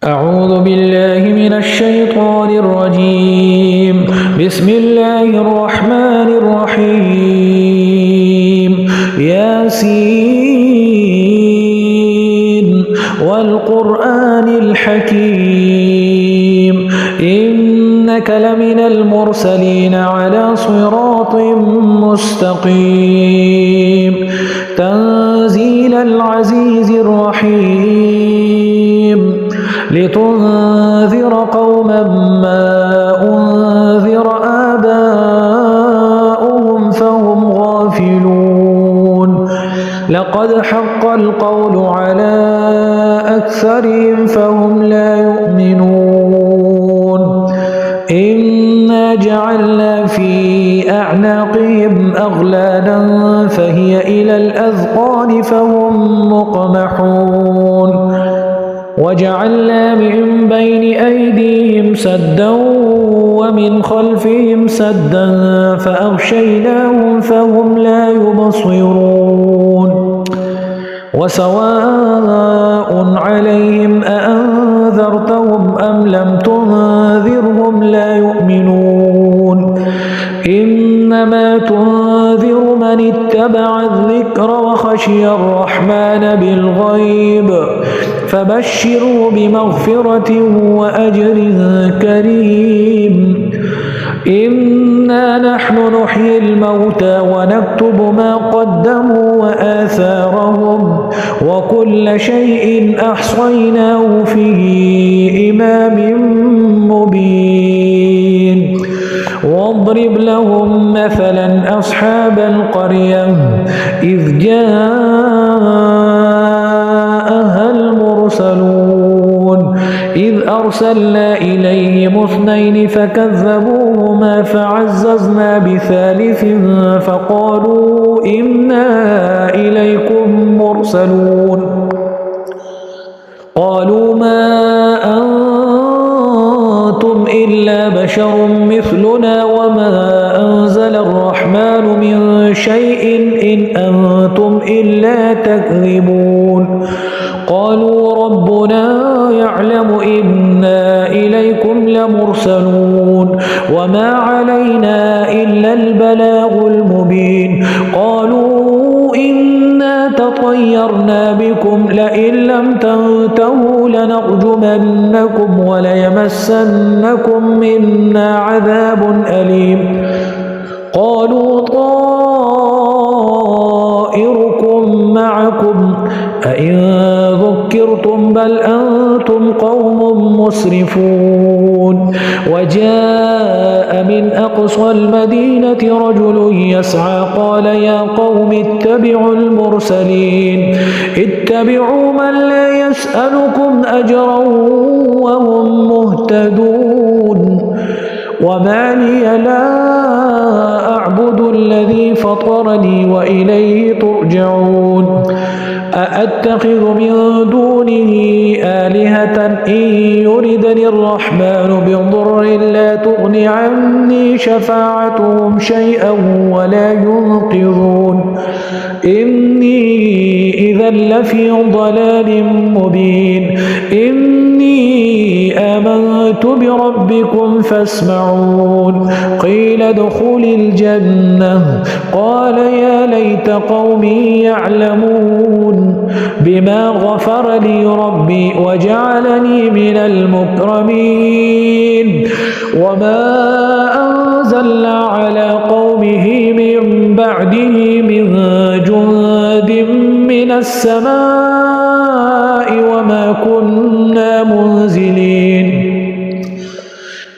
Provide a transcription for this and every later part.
أعوذ بالله من الشيطان الرجيم. بسم الله الرحمن الرحيم. ياسين والقرآن الحكيم إنك لمن المرسلين على صراط مستقيم تنزيل العزيز الرحيم لتنذر قوما ما أنذر آباؤهم فهم غافلون لقد حق القول على أكثرهم فهم لا يؤمنون إنا جعلنا في أعناقهم أغلالا فهي إلى الأذقان فهم مقمحون وجعلنا من بين أيديهم سدا ومن خلفهم سدا فأغشيناهم فهم لا يبصرون وسواء عليهم أأنذرتهم أم لم تنذرهم لا يؤمنون إنما تنذر من اتبع الذكر وخشي الرحمن بالغيب فبشروا بمغفرة وأجر كريم إنا نحن نحيي الموتى ونكتب ما قدموا وآثارهم وكل شيء أحصيناه في إمام مبين واضرب لهم مثلا أصحاب القرية إذ جاءها المرسلون إذ أرسلنا إليهم اثنين فكذبوهما فعززنا بثالث فقالوا إنا إليكم مرسلون قالوا ما أنتم إلا بشر مثلنا وما أنزل الرحمن من شيء إن أنتم إلا تكذبون قالوا ربنا يعلم إنا إليكم لمرسلون وما علينا إلا البلاغ المبين قالوا إنا تطيرنا بكم لئن لم تنتهوا لنرجمنكم وليمسنكم منا عذاب أليم قالوا طائركم معكم أئن ذكرتم بل أنتم قوم مسرفون وجاء من أقصى المدينة رجل يسعى قال يا قوم اتبعوا المرسلين اتبعوا من لا يسألكم أجرا وهم مهتدون وما لي لا أعبد الذي فطرني وإليه ترجعون أأتخذ من دونه آلهة إن يردني الرحمن بضر لا تغن عني شفاعتهم شيئا ولا ينقذون إني إذا لفي ضلال مبين إني آمنت بربكم فاسمعون قيل ادخل الجنة قال يا ليت قومي يعلمون بما غفر لي ربي وجعلني من المكرمين وما أنزلنا على قومه من بعده من جند من السماء وما كنا منزلين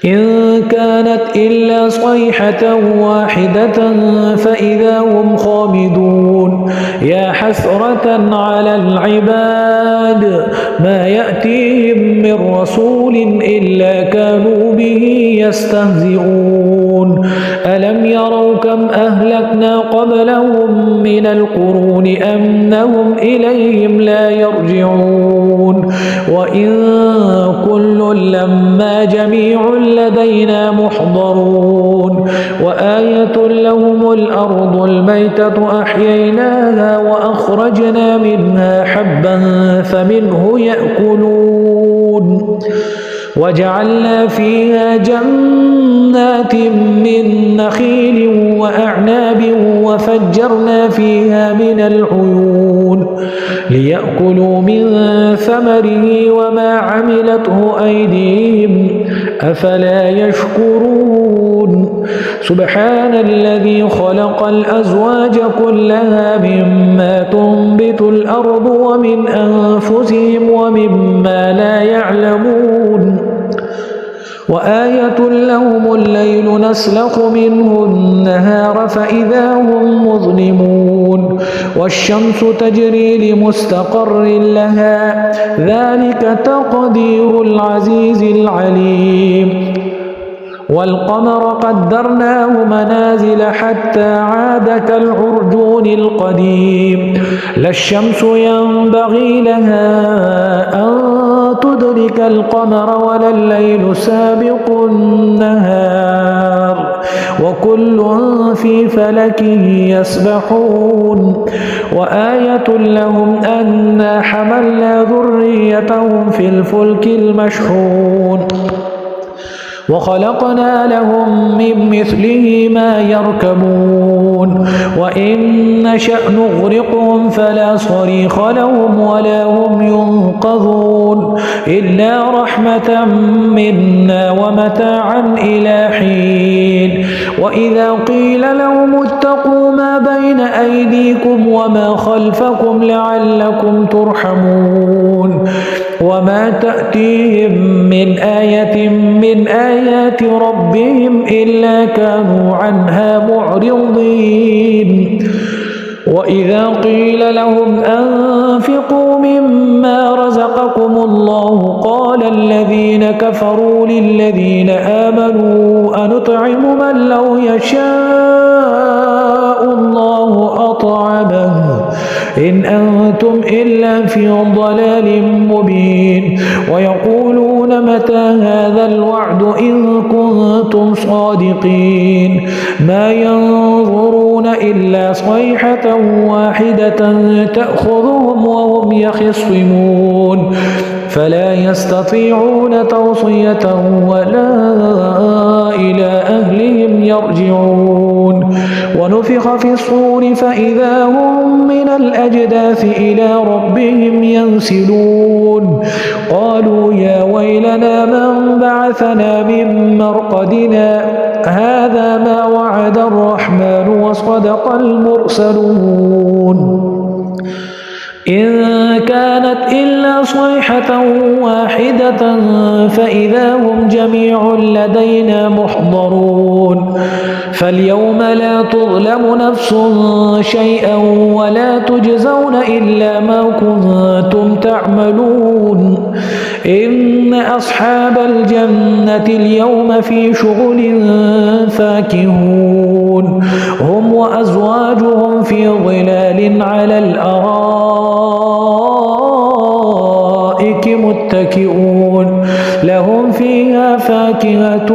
إن كانت إلا صيحة واحدة فإذا هم خامدون يا حسرة على العباد ما يأتيهم من رسول إلا كانوا به يستهزئون ألم يروا كم أهلكنا قبلهم من القرون أنهم إليهم لا يرجعون وإن كل لما جميع لدينا محضرون وآية لهم الأرض الميتة أحييناها وأخرجنا منها حبا فمنه يأكلون وجعلنا فيها جنات من نخيل وأعناب وفجرنا فيها من العيون ليأكلوا من ثمره وما عملته أيديهم أفلا يشكرون سبحان الذي خلق الأزواج كلها مما تنبت الأرض ومن أنفسهم ومما لا يعلمون وآية لهم الليل نسلخ منه النهار فإذا هم مظلمون والشمس تجري لمستقر لها ذلك تقدير العزيز العليم والقمر قدرناه منازل حتى عاد كالعرجون القديم لا الشمس ينبغي لها أن تدرك القمر ولا الليل سابق النهار وكل في فلك يسبحون وآية لهم أنا حملنا ذريتهم في الفلك المشحون وخلقنا لهم من مثله ما يركبون وإن نشأ نغرقهم فلا صريخ لهم ولا هم ينقذون إلا رحمة منا ومتاعا إلى حين وإذا قيل لهم اتقوا ما بين أيديكم وما خلفكم لعلكم ترحمون وما تأتيهم من آية من آيات ربهم إلا كانوا عنها معرضين وإذا قيل لهم أنفقوا مما رزقكم الله قال الذين كفروا للذين آمنوا أنطعم من لو يشاء الله أطعمه إن أنتم إلا في ضلال مبين ويقولون متى هذا الوعد إن كنتم صادقين ما ينظرون إلا صيحة واحدة تأخذهم وهم يخصمون فلا يستطيعون توصية ولا إلى أهلهم يرجعون ونفخ في الصور فإذا هم من الأجداث إلى ربهم ينسلون قالوا يا ويلنا من بعثنا من مرقدنا هذا ما وعد الرحمن وصدق المرسلون إن كانت إلا صيحة واحدة فإذا هم جميع لدينا محضرون فاليوم لا تظلم نفس شيئا ولا تجزون إلا ما كنتم تعملون إن أصحاب الجنة اليوم في شغل فاكهون هم وأزواجهم في ظلال على الأرائك متكئون لهم فيها فاكهة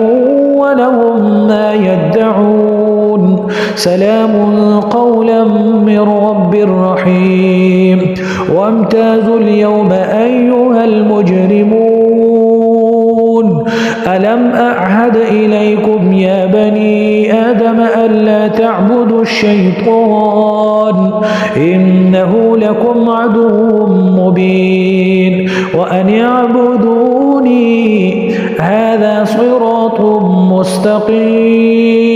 ولهم ما يدعون سلام قولا من رب رحيم وامتازوا اليوم أيها المجرمون ألم أعهد إليكم يا بني آدم ألا تعبدوا الشيطان إنه لكم عدو مبين وأن اعبدوني هذا صراط مستقيم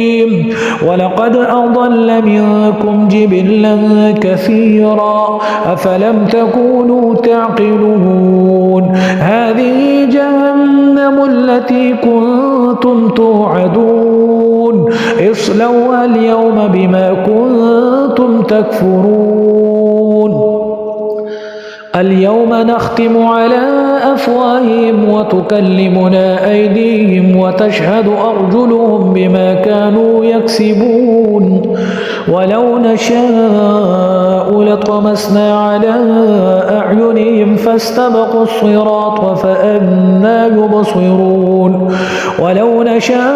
ولقد أضل منكم جبلا كثيرا أفلم تكونوا تعقلون هذه جهنم التي كنتم توعدون اصلوها اليوم بما كنتم تكفرون اليوم نختم على أفواههم وتكلمنا أيديهم وتشهد أرجلهم بما كانوا يكسبون ولو نشاء لطمسنا على أعينهم فاستبقوا الصراط فأنى يبصرون ولو نشاء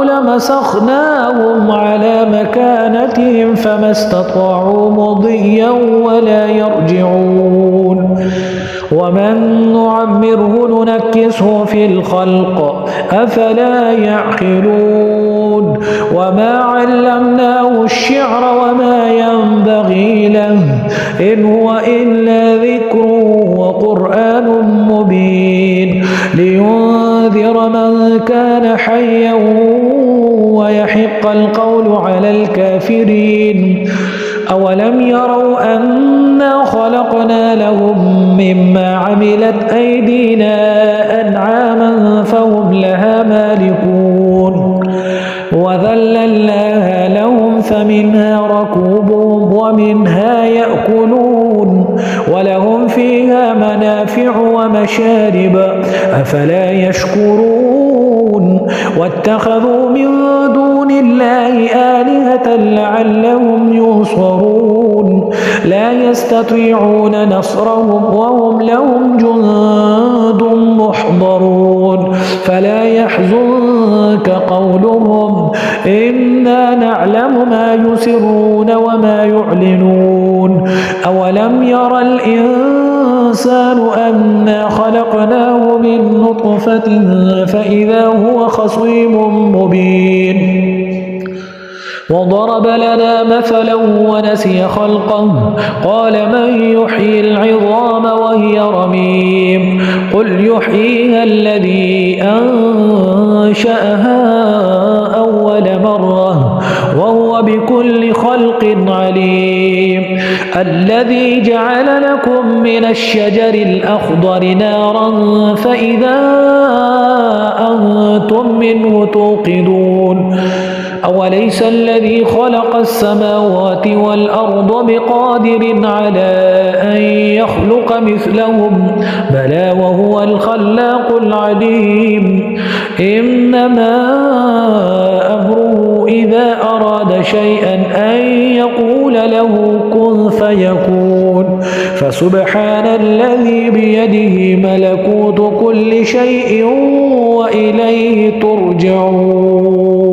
لمسخناهم على مكانتهم فما استطاعوا مضيا ولا يرجعون ومن نعمره ننكسه في الخلق أفلا يعقلون وما علمناه الشعر وما ينبغي له إن هو إلا ذكر وقرآن مبين لينذر من كان حيا ويحق القول على الكافرين أولم يروا أنا خلقنا لهم مما عملت أيدينا أنعاما فهم لها مالكون وذللناها لهم فمنها ركوبهم ومنها يأكلون ولهم فيها منافع ومشارب أفلا يشكرون واتخذوا من دون الله آلهة لعلهم ينصرون لا يستطيعون نصرهم وهم لهم جند محضرون فلا يحزنك قولهم إنا نعلم ما يسرون وما يعلنون أولم ير الإنسان أنا خلقناه من نطفة فإذا هو خصيم مبين وضرب لنا مثلا ونسي خلقه قال من يحيي العظام وهي رميم قل يحييها الذي أنشأها أول مرة وهو بكل خلق عليم الذي جعل لكم من الشجر الأخضر نارا فإذا أنتم منه توقدون أوليس الذي خلق السماوات والأرض بقادر على أن يخلق مثلهم بلى وهو الخلاق العليم إنما أمره إذا أراد شيئا أن يقول له كن فيكون فسبحان الذي بيده ملكوت كل شيء وإليه ترجعون